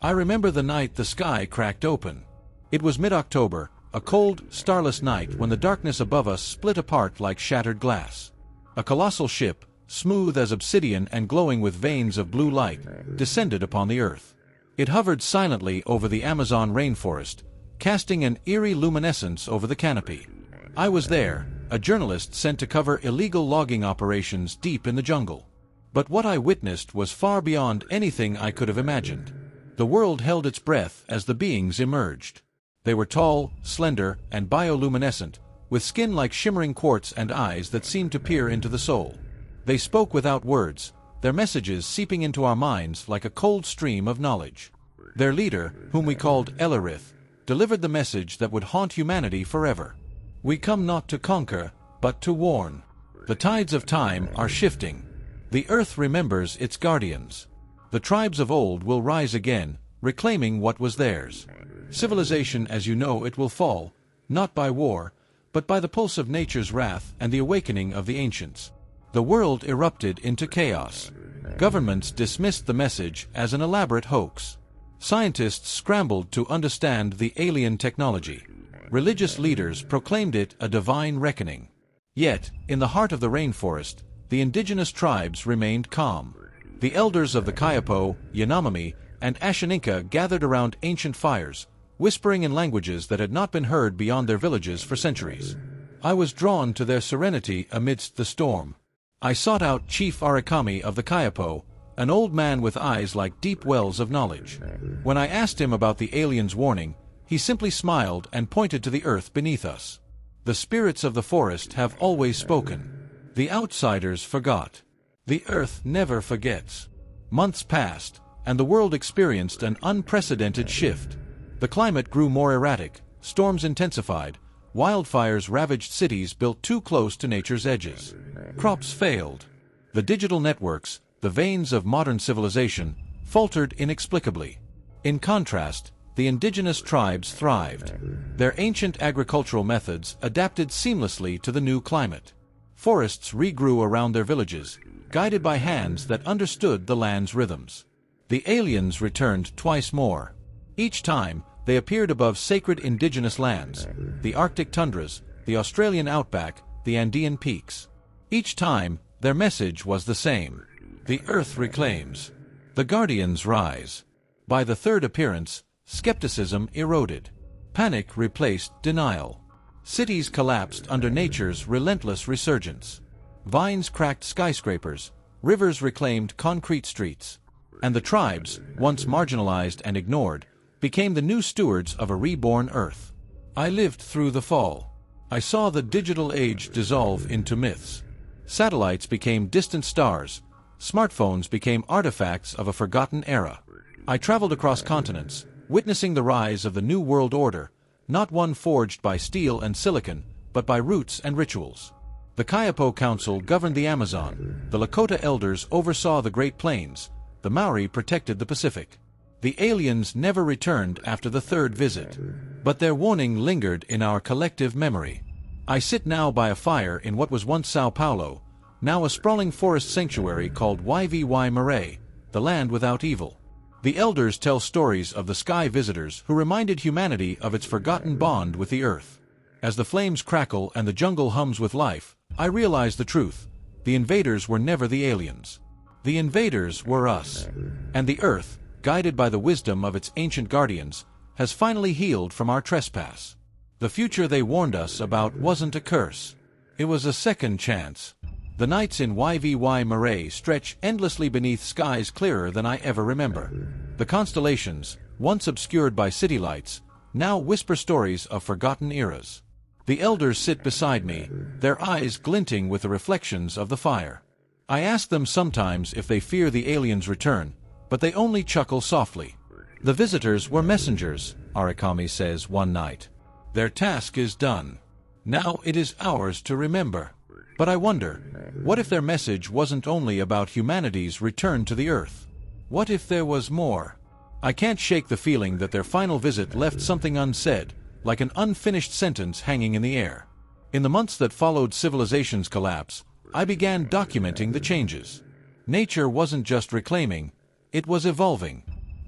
I remember the night the sky cracked open. It was mid-October, a cold, starless night when the darkness above us split apart like shattered glass. A colossal ship, smooth as obsidian and glowing with veins of blue light, descended upon the earth. It hovered silently over the Amazon rainforest, casting an eerie luminescence over the canopy. I was there, a journalist sent to cover illegal logging operations deep in the jungle. But what I witnessed was far beyond anything I could have imagined. The world held its breath as the beings emerged. They were tall, slender, and bioluminescent, with skin like shimmering quartz and eyes that seemed to peer into the soul. They spoke without words, their messages seeping into our minds like a cold stream of knowledge. Their leader, whom we called Elarith, delivered the message that would haunt humanity forever. We come not to conquer, but to warn. The tides of time are shifting. The earth remembers its guardians. The tribes of old will rise again, reclaiming what was theirs. Civilization as you know it will fall, not by war, but by the pulse of nature's wrath and the awakening of the ancients. The world erupted into chaos. Governments dismissed the message as an elaborate hoax. Scientists scrambled to understand the alien technology. Religious leaders proclaimed it a divine reckoning. Yet, in the heart of the rainforest, the indigenous tribes remained calm. The elders of the Kayapo, Yanomami, and Ashaninka gathered around ancient fires, whispering in languages that had not been heard beyond their villages for centuries. I was drawn to their serenity amidst the storm. I sought out Chief Arakami of the Kayapo, an old man with eyes like deep wells of knowledge. When I asked him about the aliens' warning, he simply smiled and pointed to the earth beneath us. The spirits of the forest have always spoken. The outsiders forgot. The earth never forgets. Months passed, and the world experienced an unprecedented shift. The climate grew more erratic, storms intensified, wildfires ravaged cities built too close to nature's edges. Crops failed. The digital networks, the veins of modern civilization, faltered inexplicably. In contrast, the indigenous tribes thrived. Their ancient agricultural methods adapted seamlessly to the new climate. Forests regrew around their villages, guided by hands that understood the land's rhythms. The aliens returned twice more. Each time, they appeared above sacred indigenous lands, the Arctic tundras, the Australian outback, the Andean peaks. Each time, their message was the same. The earth reclaims. The guardians rise. By the third appearance, skepticism eroded. Panic replaced denial. Cities collapsed under nature's relentless resurgence. Vines cracked skyscrapers, rivers reclaimed concrete streets. And the tribes, once marginalized and ignored, became the new stewards of a reborn earth. I lived through the fall. I saw the digital age dissolve into myths. Satellites became distant stars. Smartphones became artifacts of a forgotten era. I traveled across continents, witnessing the rise of the New World Order, not one forged by steel and silicon, but by roots and rituals. The Kayapo Council governed the Amazon, the Lakota elders oversaw the Great Plains, the Maori protected the Pacific. The aliens never returned after the third visit, but their warning lingered in our collective memory. I sit now by a fire in what was once Sao Paulo, now a sprawling forest sanctuary called Yvy Marais, the land without evil. The elders tell stories of the sky visitors who reminded humanity of its forgotten bond with the earth. As the flames crackle and the jungle hums with life, I realize the truth. The invaders were never the aliens. The invaders were us. And the earth, guided by the wisdom of its ancient guardians, has finally healed from our trespass. The future they warned us about wasn't a curse. It was a second chance. The nights in Yvy Marais stretch endlessly beneath skies clearer than I ever remember. The constellations, once obscured by city lights, now whisper stories of forgotten eras. The elders sit beside me, their eyes glinting with the reflections of the fire. I ask them sometimes if they fear the aliens' return, but they only chuckle softly. The visitors were messengers, Arakami says one night. Their task is done. Now it is ours to remember. But I wonder, what if their message wasn't only about humanity's return to the earth? What if there was more? I can't shake the feeling that their final visit left something unsaid, like an unfinished sentence hanging in the air. In the months that followed civilization's collapse, I began documenting the changes. Nature wasn't just reclaiming, it was evolving.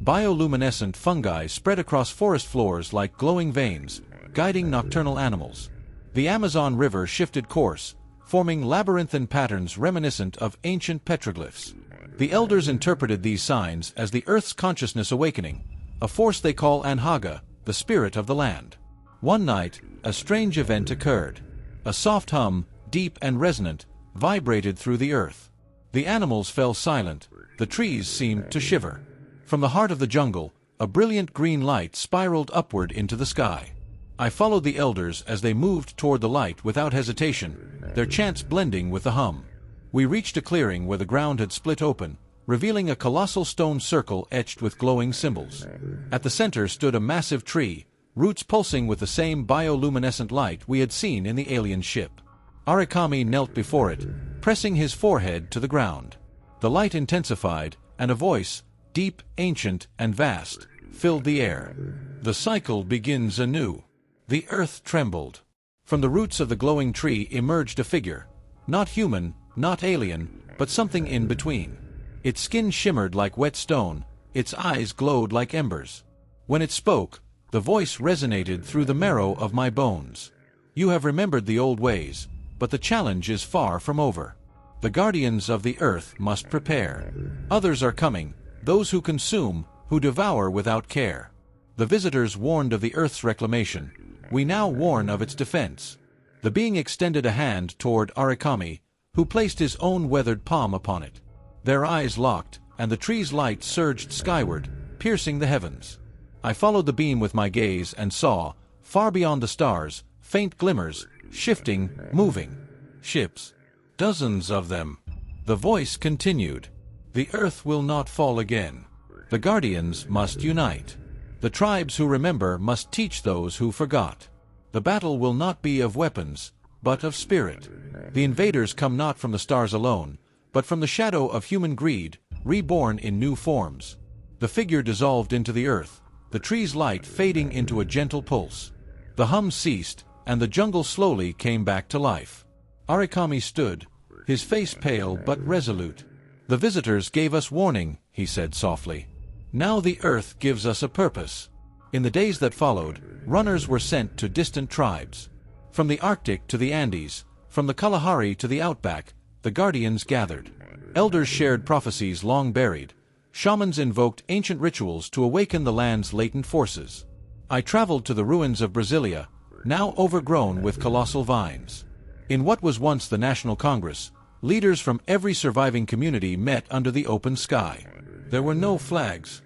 Bioluminescent fungi spread across forest floors like glowing veins, guiding nocturnal animals. The Amazon River shifted course, forming labyrinthine patterns reminiscent of ancient petroglyphs. The elders interpreted these signs as the Earth's consciousness awakening, a force they call Anhaga, the spirit of the land. One night, a strange event occurred. A soft hum, deep and resonant, vibrated through the earth. The animals fell silent, the trees seemed to shiver. From the heart of the jungle, a brilliant green light spiraled upward into the sky. I followed the elders as they moved toward the light without hesitation, their chants blending with the hum. We reached a clearing where the ground had split open, revealing a colossal stone circle etched with glowing symbols. At the center stood a massive tree, roots pulsing with the same bioluminescent light we had seen in the alien ship. Arakami knelt before it, pressing his forehead to the ground. The light intensified, and a voice, deep, ancient, and vast, filled the air. The cycle begins anew. The earth trembled. From the roots of the glowing tree emerged a figure, not human, not alien, but something in between. Its skin shimmered like wet stone, its eyes glowed like embers. When it spoke, the voice resonated through the marrow of my bones. You have remembered the old ways, but the challenge is far from over. The guardians of the earth must prepare. Others are coming, those who consume, who devour without care. The visitors warned of the earth's reclamation. We now warn of its defense. The being extended a hand toward Arakami, who placed his own weathered palm upon it. Their eyes locked, and the tree's light surged skyward, piercing the heavens. I followed the beam with my gaze and saw, far beyond the stars, faint glimmers, shifting, moving. Ships. Dozens of them. The voice continued. The earth will not fall again. The guardians must unite. The tribes who remember must teach those who forgot. The battle will not be of weapons, but of spirit. The invaders come not from the stars alone, but from the shadow of human greed, reborn in new forms. The figure dissolved into the earth, the tree's light fading into a gentle pulse. The hum ceased, and the jungle slowly came back to life. Arakami stood, his face pale but resolute. The visitors gave us warning, he said softly. Now the earth gives us a purpose. In the days that followed, runners were sent to distant tribes. From the Arctic to the Andes, from the Kalahari to the Outback, the guardians gathered. Elders shared prophecies long buried. Shamans invoked ancient rituals to awaken the land's latent forces. I traveled to the ruins of Brasilia, now overgrown with colossal vines. In what was once the National Congress, leaders from every surviving community met under the open sky. There were no flags,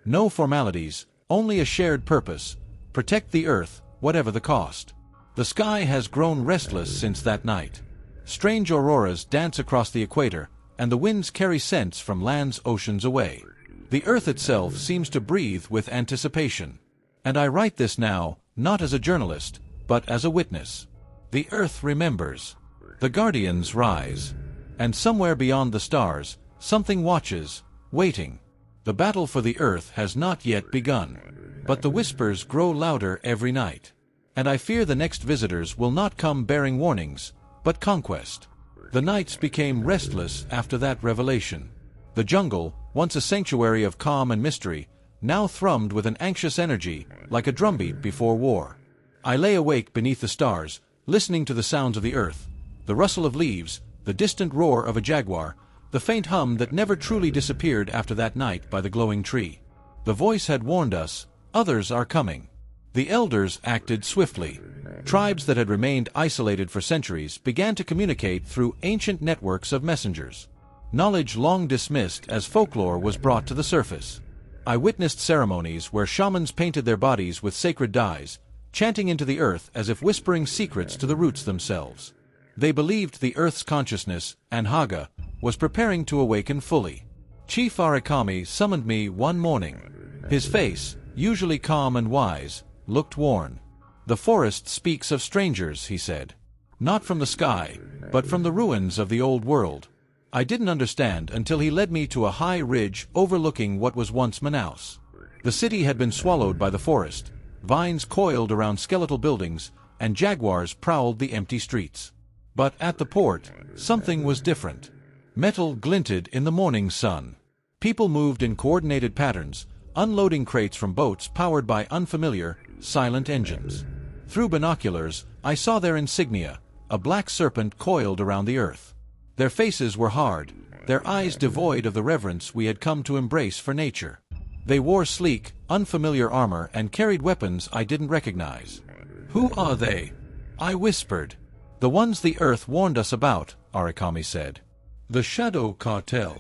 no formalities, only a shared purpose: protect the earth, whatever the cost. The sky has grown restless since that night. Strange auroras dance across the equator, and the winds carry scents from lands oceans away. The earth itself seems to breathe with anticipation. And I write this now, not as a journalist, but as a witness. The earth remembers. The guardians rise. And somewhere beyond the stars, something watches, waiting. The battle for the earth has not yet begun. But the whispers grow louder every night. And I fear the next visitors will not come bearing warnings, but conquest. The nights became restless after that revelation. The jungle, once a sanctuary of calm and mystery, now thrummed with an anxious energy, like a drumbeat before war. I lay awake beneath the stars, listening to the sounds of the earth, the rustle of leaves, the distant roar of a jaguar, the faint hum that never truly disappeared after that night by the glowing tree. The voice had warned us, others are coming. The elders acted swiftly. Tribes that had remained isolated for centuries began to communicate through ancient networks of messengers. Knowledge long dismissed as folklore was brought to the surface. I witnessed ceremonies where shamans painted their bodies with sacred dyes, chanting into the earth as if whispering secrets to the roots themselves. They believed the earth's consciousness, Anhaga, was preparing to awaken fully. Chief Arakami summoned me one morning. His face, usually calm and wise, looked worn. The forest speaks of strangers, he said. Not from the sky, but from the ruins of the old world. I didn't understand until he led me to a high ridge overlooking what was once Manaus. The city had been swallowed by the forest. Vines coiled around skeletal buildings, and jaguars prowled the empty streets. But at the port, something was different. Metal glinted in the morning sun. People moved in coordinated patterns, unloading crates from boats powered by unfamiliar, silent engines. Through binoculars, I saw their insignia, a black serpent coiled around the earth. Their faces were hard, their eyes devoid of the reverence we had come to embrace for nature. They wore sleek, unfamiliar armor and carried weapons I didn't recognize. "Who are they?" I whispered. "The ones the Earth warned us about," Arikami said. "The Shadow Cartel."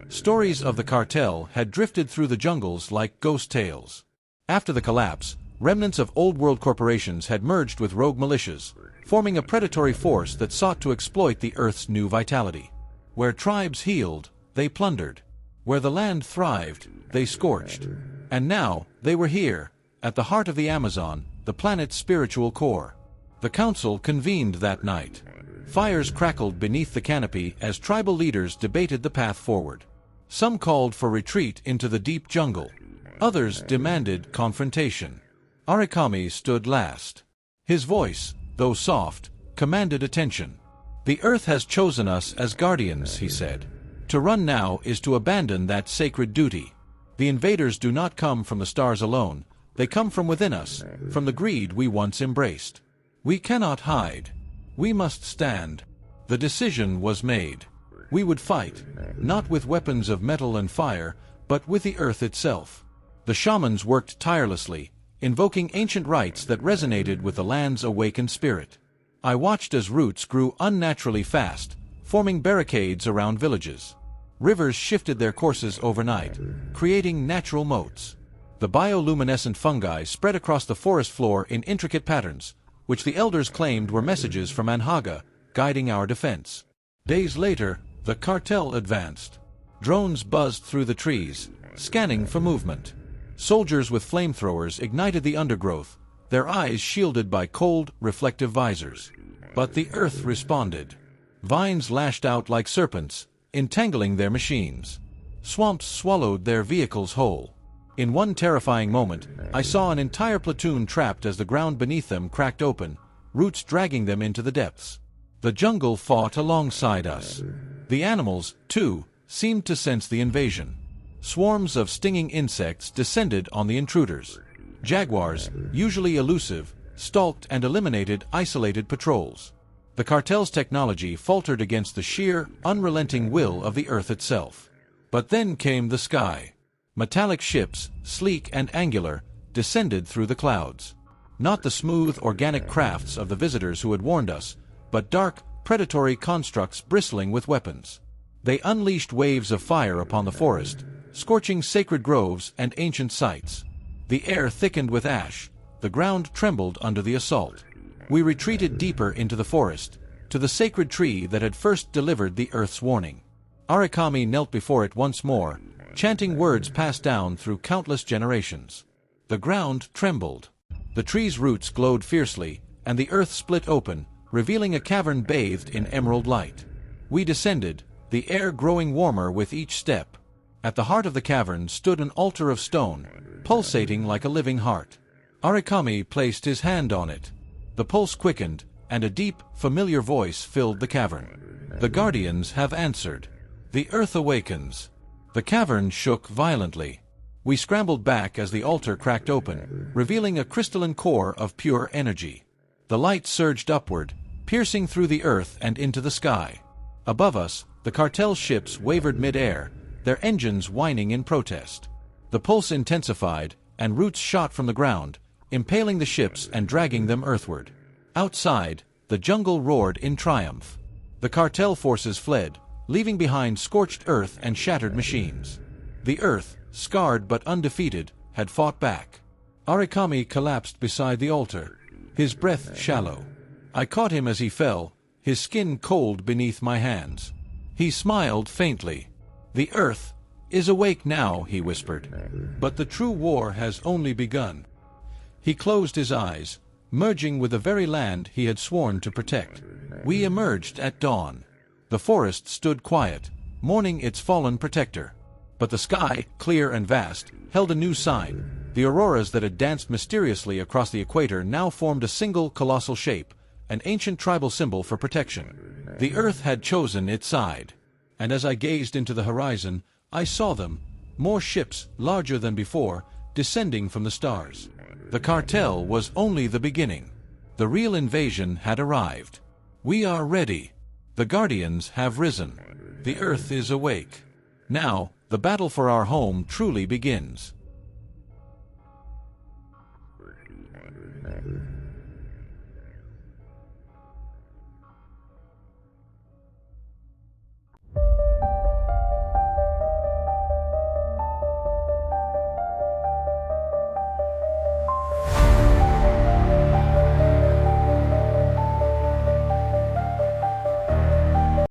Stories of the cartel had drifted through the jungles like ghost tales. After the collapse, remnants of old-world corporations had merged with rogue militias, forming a predatory force that sought to exploit the Earth's new vitality. Where tribes healed, they plundered. Where the land thrived, they scorched. And now, they were here, at the heart of the Amazon, the planet's spiritual core. The council convened that night. Fires crackled beneath the canopy as tribal leaders debated the path forward. Some called for retreat into the deep jungle. Others demanded confrontation. Arikami stood last. His voice, though soft, commanded attention. "The Earth has chosen us as guardians," he said. "To run now is to abandon that sacred duty. The invaders do not come from the stars alone, they come from within us, from the greed we once embraced. We cannot hide. We must stand." The decision was made. We would fight, not with weapons of metal and fire, but with the Earth itself. The shamans worked tirelessly, invoking ancient rites that resonated with the land's awakened spirit. I watched as roots grew unnaturally fast, forming barricades around villages. Rivers shifted their courses overnight, creating natural moats. The bioluminescent fungi spread across the forest floor in intricate patterns, which the elders claimed were messages from Anhaga, guiding our defense. Days later, the cartel advanced. Drones buzzed through the trees, scanning for movement. Soldiers with flamethrowers ignited the undergrowth, their eyes shielded by cold, reflective visors. But the Earth responded. Vines lashed out like serpents, entangling their machines. Swamps swallowed their vehicles whole. In one terrifying moment, I saw an entire platoon trapped as the ground beneath them cracked open, roots dragging them into the depths. The jungle fought alongside us. The animals, too, seemed to sense the invasion. Swarms of stinging insects descended on the intruders. Jaguars, usually elusive, stalked and eliminated isolated patrols. The cartel's technology faltered against the sheer, unrelenting will of the Earth itself. But then came the sky. Metallic ships, sleek and angular, descended through the clouds. Not the smooth, organic crafts of the visitors who had warned us, but dark, predatory constructs bristling with weapons. They unleashed waves of fire upon the forest, scorching sacred groves and ancient sites. The air thickened with ash, the ground trembled under the assault. We retreated deeper into the forest, to the sacred tree that had first delivered the Earth's warning. Arikami knelt before it once more, chanting words passed down through countless generations. The ground trembled. The tree's roots glowed fiercely, and the earth split open, revealing a cavern bathed in emerald light. We descended, the air growing warmer with each step. At the heart of the cavern stood an altar of stone, pulsating like a living heart. Arikami placed his hand on it. The pulse quickened, and a deep, familiar voice filled the cavern. "The Guardians have answered. The Earth awakens." The cavern shook violently. We scrambled back as the altar cracked open, revealing a crystalline core of pure energy. The light surged upward, piercing through the earth and into the sky. Above us, the cartel ships wavered mid-air, their engines whining in protest. The pulse intensified, and roots shot from the ground, impaling the ships and dragging them earthward. Outside, the jungle roared in triumph. The cartel forces fled, leaving behind scorched earth and shattered machines. The earth, scarred but undefeated, had fought back. Arikami collapsed beside the altar, his breath shallow. I caught him as he fell, his skin cold beneath my hands. He smiled faintly. "The earth is awake now," he whispered, "but the true war has only begun." He closed his eyes, merging with the very land he had sworn to protect. We emerged at dawn. The forest stood quiet, mourning its fallen protector. But the sky, clear and vast, held a new sign. The auroras that had danced mysteriously across the equator now formed a single colossal shape, an ancient tribal symbol for protection. The earth had chosen its side. And as I gazed into the horizon, I saw them, More ships, larger than before, descending from the stars. The cartel was only the beginning. The real invasion had arrived. We are ready. The Guardians have risen. The Earth is awake. Now, the battle for our home truly begins.